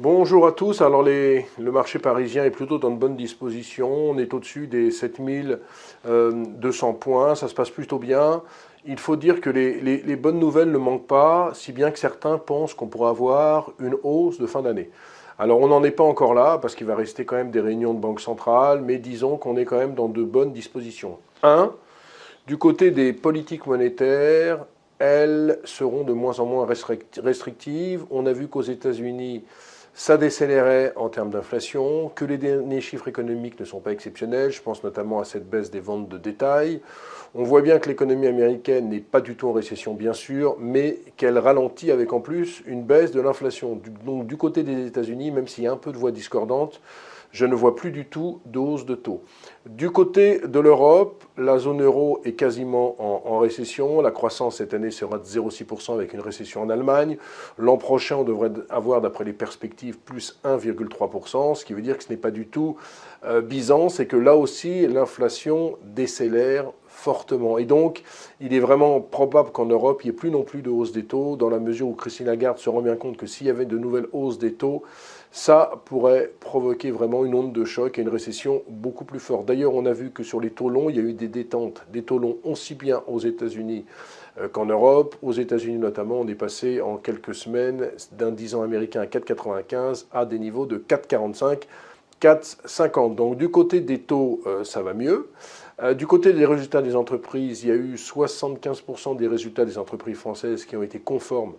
Bonjour à tous. Alors le marché parisien est plutôt dans de bonnes dispositions. On est au-dessus des 7200 points. Ça se passe plutôt bien. Il faut dire que les bonnes nouvelles ne manquent pas, si bien que certains pensent qu'on pourra avoir une hausse de fin d'année. Alors on n'en est pas encore là, parce qu'il va rester quand même des réunions de banque centrale, mais disons qu'on est quand même dans de bonnes dispositions. Du côté des politiques monétaires, elles seront de moins en moins restrictives. On a vu qu'aux États-Unis, ça décélérait en termes d'inflation, que les derniers chiffres économiques ne sont pas exceptionnels. Je pense notamment à cette baisse des ventes de détail. On voit bien que l'économie américaine n'est pas du tout en récession, bien sûr, mais qu'elle ralentit avec en plus une baisse de l'inflation. Donc du côté des États-Unis, même s'il y a un peu de voix discordantes, je ne vois plus du tout de hausse de taux. Du côté de l'Europe, la zone euro est quasiment en récession. La croissance cette année sera de 0,6% avec une récession en Allemagne. L'an prochain, on devrait avoir, d'après les perspectives, plus 1,3%, ce qui veut dire que ce n'est pas du tout bisant. C'est que là aussi, l'inflation décélère fortement. Et donc, il est vraiment probable qu'en Europe, il n'y ait plus non plus de hausse des taux, dans la mesure où Christine Lagarde se rend bien compte que s'il y avait de nouvelles hausses des taux, ça pourrait provoquer vraiment une onde de choc et une récession beaucoup plus forte. D'ailleurs, on a vu que sur les taux longs, il y a eu des détentes des taux longs aussi bien aux États-Unis qu'en Europe. Aux États-Unis notamment, on est passé en quelques semaines d'un 10 ans américain à 4,95 à des niveaux de 4,45, 4,50. Donc du côté des taux, ça va mieux. Du côté des résultats des entreprises, il y a eu 75% des résultats des entreprises françaises qui ont été conformes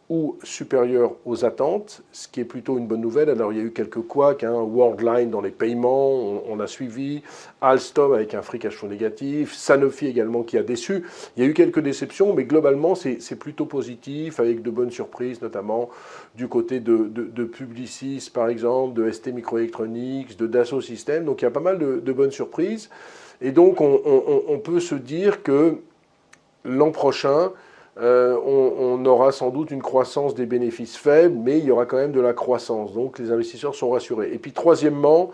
ou supérieurs aux attentes, ce qui est plutôt une bonne nouvelle. Alors il y a eu quelques couacs, Worldline dans les paiements, on a suivi, Alstom avec un free cash flow négatif, Sanofi également qui a déçu. Il y a eu quelques déceptions, mais globalement c'est plutôt positif, avec de bonnes surprises, notamment du côté de Publicis par exemple, de ST Microelectronics, de Dassault Systèmes. Donc il y a pas mal de bonnes surprises. Et donc on peut se dire que l'an prochain, on aura sans doute une croissance des bénéfices faible, mais il y aura quand même de la croissance. Donc les investisseurs sont rassurés. Et puis troisièmement,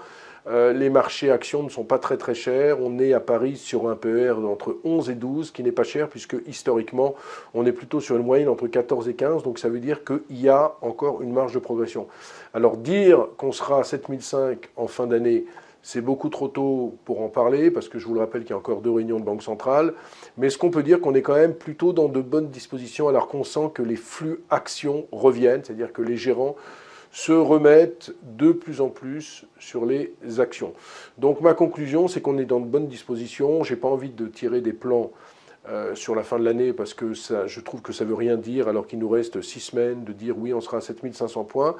les marchés actions ne sont pas très très chers. On est à Paris sur un PER d'entre 11 et 12, qui n'est pas cher, puisque historiquement, on est plutôt sur une moyenne entre 14 et 15. Donc ça veut dire qu'il y a encore une marge de progression. Alors dire qu'on sera à 7005 en fin d'année, c'est beaucoup trop tôt pour en parler, parce que je vous le rappelle qu'il y a encore 2 réunions de Banque centrale. Mais ce qu'on peut dire qu'on est quand même plutôt dans de bonnes dispositions, alors qu'on sent que les flux actions reviennent, c'est-à-dire que les gérants se remettent de plus en plus sur les actions. Donc ma conclusion, c'est qu'on est dans de bonnes dispositions. Je n'ai pas envie de tirer des plans sur la fin de l'année, parce que je trouve que ça ne veut rien dire, alors qu'il nous reste 6 semaines, de dire oui, on sera à 7500 points.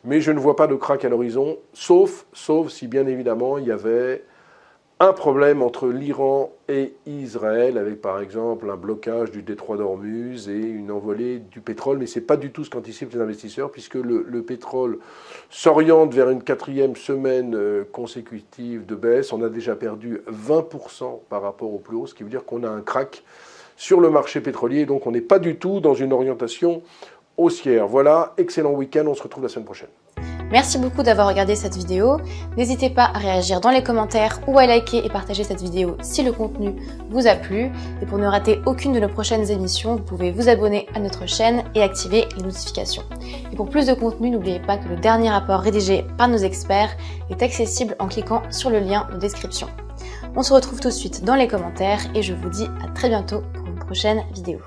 Mais je ne vois pas de crack à l'horizon, sauf si bien évidemment il y avait un problème entre l'Iran et Israël, avec par exemple un blocage du détroit d'Ormuz et une envolée du pétrole. Mais ce n'est pas du tout ce qu'anticipent les investisseurs, puisque le pétrole s'oriente vers une 4e semaine consécutive de baisse. On a déjà perdu 20% par rapport au plus haut, ce qui veut dire qu'on a un crack sur le marché pétrolier. Donc on n'est pas du tout dans une orientation haussière. Voilà, excellent week-end, on se retrouve la semaine prochaine. Merci beaucoup d'avoir regardé cette vidéo. N'hésitez pas à réagir dans les commentaires ou à liker et partager cette vidéo si le contenu vous a plu. Et pour ne rater aucune de nos prochaines émissions, vous pouvez vous abonner à notre chaîne et activer les notifications. Et pour plus de contenu, n'oubliez pas que le dernier rapport rédigé par nos experts est accessible en cliquant sur le lien de description. On se retrouve tout de suite dans les commentaires et je vous dis à très bientôt pour une prochaine vidéo.